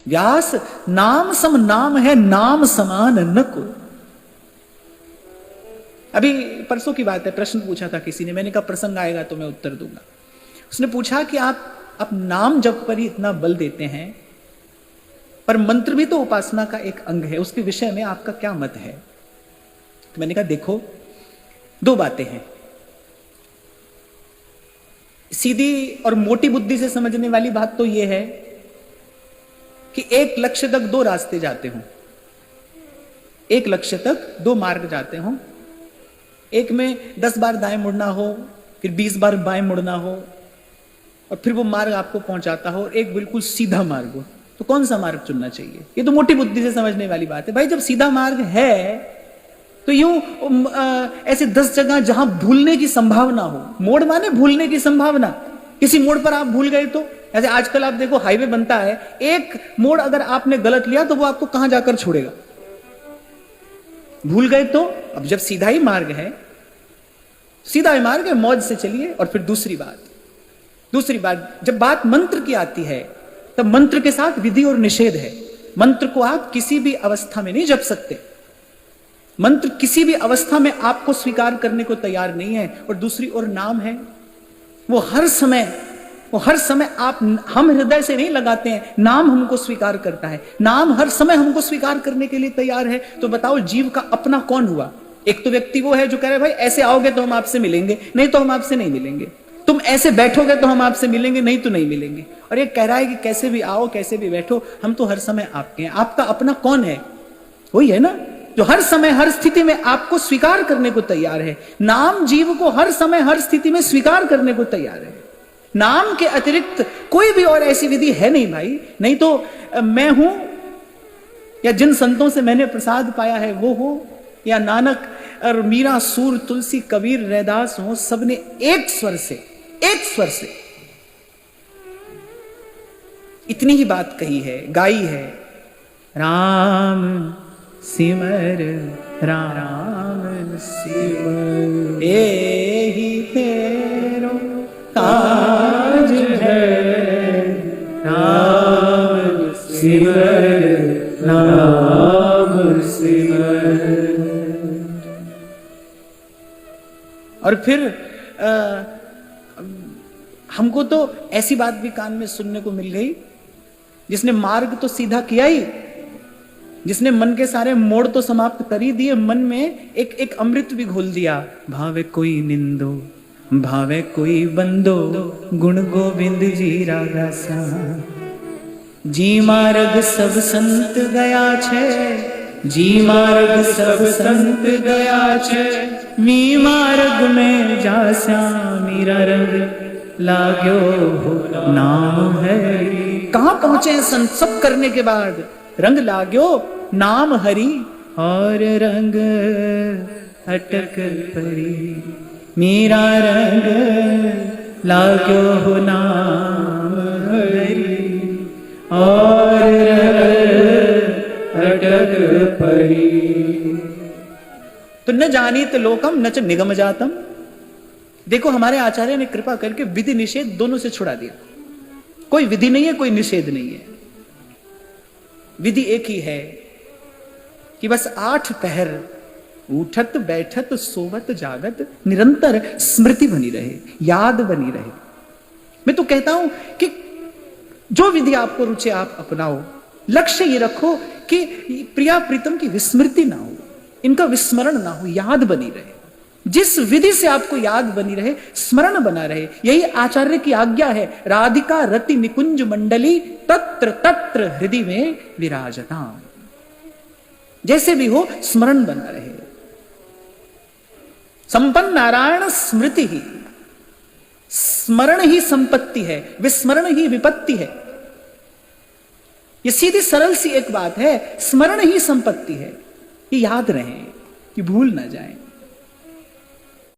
व्यास नाम सम नाम है, नाम समान न को। अभी परसों की बात है, प्रश्न पूछा था किसी ने, मैंने कहा प्रसंग आएगा तो मैं उत्तर दूंगा। उसने पूछा कि आप नाम जप पर ही इतना बल देते हैं, पर मंत्र भी तो उपासना का एक अंग है, उसके विषय में आपका क्या मत है? तो मैंने कहा देखो, दो बातें हैं। सीधी और मोटी बुद्धि से समझने वाली बात तो यह है कि एक लक्ष्य तक दो रास्ते जाते हों, एक लक्ष्य तक दो मार्ग जाते हों, एक में 10 बार दाएं मुड़ना हो, फिर 20 बार बाएं मुड़ना हो, और फिर वो मार्ग आपको पहुंचाता हो, और एक बिल्कुल सीधा मार्ग हो, तो कौन सा मार्ग चुनना चाहिए? ये तो मोटी बुद्धि से समझने वाली बात है। भाई जब सीधा मार्ग है तो यूं ऐसे 10 जगह जहां भूलने की संभावना हो, मोड़ माने भूलने की संभावना, किसी मोड़ पर आप भूल गए तो, ऐसे आजकल आप देखो हाईवे बनता है, एक मोड़ अगर आपने गलत लिया तो वो आपको कहां जाकर छोड़ेगा? भूल गए तो। अब जब सीधा ही मार्ग है, सीधा ही मार्ग है, मौज से चलिए। और फिर दूसरी बात, जब बात मंत्र की आती है तब मंत्र के साथ विधि और निषेध है। मंत्र को आप किसी भी अवस्था में नहीं जप सकते, मंत्र किसी भी अवस्था में आपको स्वीकार करने को तैयार नहीं है। और दूसरी ओर नाम है, वो हर समय हम हृदय से नहीं लगाते हैं, नाम हमको स्वीकार करता है, नाम हर समय हमको स्वीकार करने के लिए तैयार है। तो बताओ जीव का अपना कौन हुआ? एक तो व्यक्ति वो है जो कह रहे भाई ऐसे आओगे तो हम आपसे मिलेंगे, नहीं तो हम आपसे नहीं मिलेंगे, तुम ऐसे बैठोगे तो हम आपसे मिलेंगे, नहीं तो नहीं मिलेंगे। और ये कह रहा है कि कैसे भी आओ कैसे भी बैठो, हम तो हर समय आपके हैं। आपका अपना कौन है? वही है ना जो हर समय हर स्थिति में आपको स्वीकार करने को तैयार है। नाम जीव को हर समय हर स्थिति में स्वीकार करने को तैयार है। नाम के अतिरिक्त कोई भी और ऐसी विधि है नहीं भाई। नहीं तो मैं हूं, या जिन संतों से मैंने प्रसाद पाया है वो हो, या नानक और मीरा, सूर, तुलसी, कबीर, रैदास हो, सबने एक स्वर से इतनी ही बात कही है, गाई है, राम सिमर राम सिमर एहि तेरो काज है, राम सिमर राम सिमर। और फिर हमको तो ऐसी बात भी कान में सुनने को मिल गई, जिसने मार्ग तो सीधा किया ही, जिसने मन के सारे मोड़ तो समाप्त कर ही दिए, मन में एक अमृत भी घोल दिया। भावे कोई निंदो भावे कोई बंदो, गुण गोविंद जी रागा सा, जी मार्ग सब संत गया छे, जी मार्ग सब संत गया छे, मी मार्ग में जास्या मीरा रंग लाग्यो हो नाम है। कहां पहुंचे हैं संत? सब करने के बाद रंग लाग्यो नाम हरि, और रंग अटक परी, मेरा रंग लाग्यो हो नाम हरि, और अटक परी। तो न जानीत लोकम न च निगम जातम। देखो हमारे आचार्य ने कृपा करके विधि निषेध दोनों से छुड़ा दिया। कोई विधि नहीं है, कोई निषेध नहीं है। विधि एक ही है कि बस 8 पहर उठत बैठत सोवत जागत निरंतर स्मृति बनी रहे, याद बनी रहे। मैं तो कहता हूं कि जो विधि आपको रुचे आप अपनाओ, लक्ष्य ये रखो कि प्रिया प्रीतम की विस्मृति ना हो, इनका विस्मरण ना हो, याद बनी रहे। जिस विधि से आपको याद बनी रहे, स्मरण बना रहे, यही आचार्य की आज्ञा है। राधिका रति निकुंज मंडली तत्र तत्र हृदय में विराजता। जैसे भी हो स्मरण बना रहे। संपन्न नारायण स्मृति ही, स्मरण ही संपत्ति है, विस्मरण ही विपत्ति है। ये सीधी सरल सी एक बात है, स्मरण ही संपत्ति है। ये याद रहे कि भूल ना जाए।